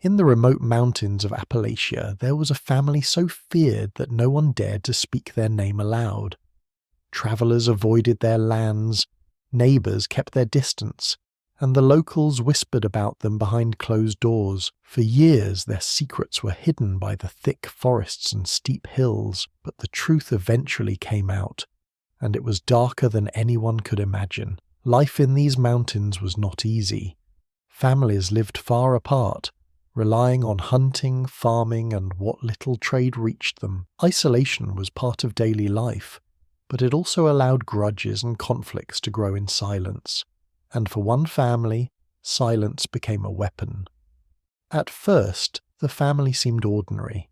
In the remote mountains of Appalachia, there was a family so feared that no one dared to speak their name aloud. Travellers avoided their lands, neighbours kept their distance, and the locals whispered about them behind closed doors. For years their secrets were hidden by the thick forests and steep hills, but the truth eventually came out, and it was darker than anyone could imagine. Life in these mountains was not easy. Families lived far apart, relying on hunting, farming, and what little trade reached them. Isolation was part of daily life, but it also allowed grudges and conflicts to grow in silence. And for one family, silence became a weapon. At first, the family seemed ordinary.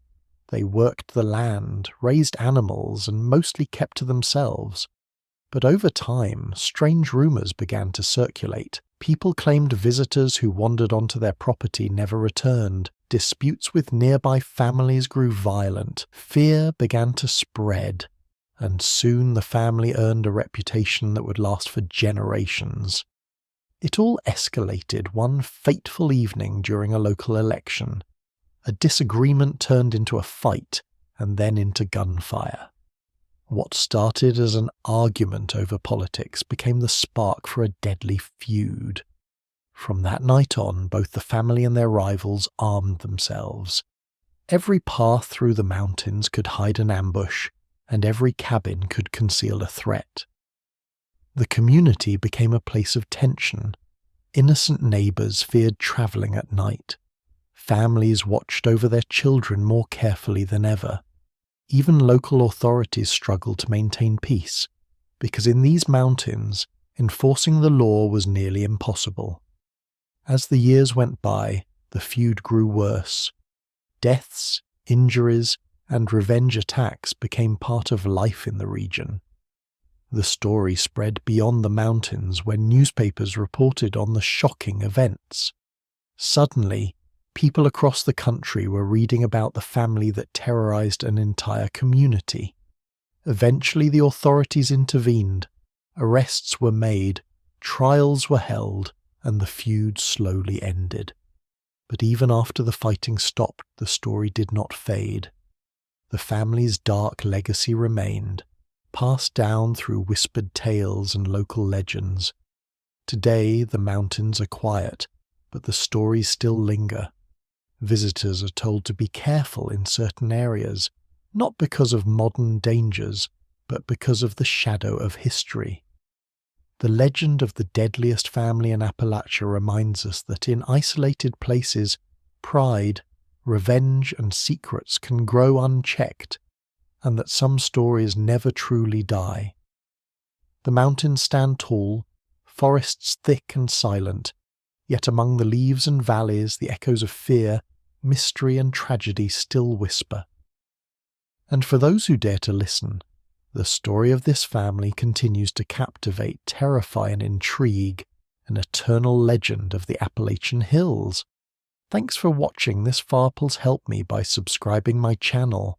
They worked the land, raised animals, and mostly kept to themselves. But over time, strange rumours began to circulate. People claimed visitors who wandered onto their property never returned. Disputes with nearby families grew violent. Fear began to spread, and soon the family earned a reputation that would last for generations. It all escalated one fateful evening during a local election. A disagreement turned into a fight, and then into gunfire. What started as an argument over politics became the spark for a deadly feud. From that night on, both the family and their rivals armed themselves. Every path through the mountains could hide an ambush, and every cabin could conceal a threat. The community became a place of tension. Innocent neighbours feared travelling at night. Families watched over their children more carefully than ever. Even local authorities struggled to maintain peace, because in these mountains, enforcing the law was nearly impossible. As the years went by, the feud grew worse. Deaths, injuries, and revenge attacks became part of life in the region. The story spread beyond the mountains when newspapers reported on the shocking events. Suddenly, people across the country were reading about the family that terrorized an entire community. Eventually the authorities intervened, arrests were made, trials were held, and the feud slowly ended. But even after the fighting stopped, the story did not fade. The family's dark legacy remained, passed down through whispered tales and local legends. Today the mountains are quiet, but the stories still linger. Visitors are told to be careful in certain areas, not because of modern dangers, but because of the shadow of history. The legend of the Deadliest family in Appalachia reminds us that in isolated places, pride, revenge, and secrets can grow unchecked, and that some stories never truly die. The mountains stand tall, forests thick and silent, yet among the leaves and valleys the echoes of fear, mystery, and tragedy still whisper. And for those who dare to listen, the story of this family continues to captivate, terrify, and intrigue, an eternal legend of the Appalachian Hills. Thanks for watching. This Farples help me by subscribing my channel.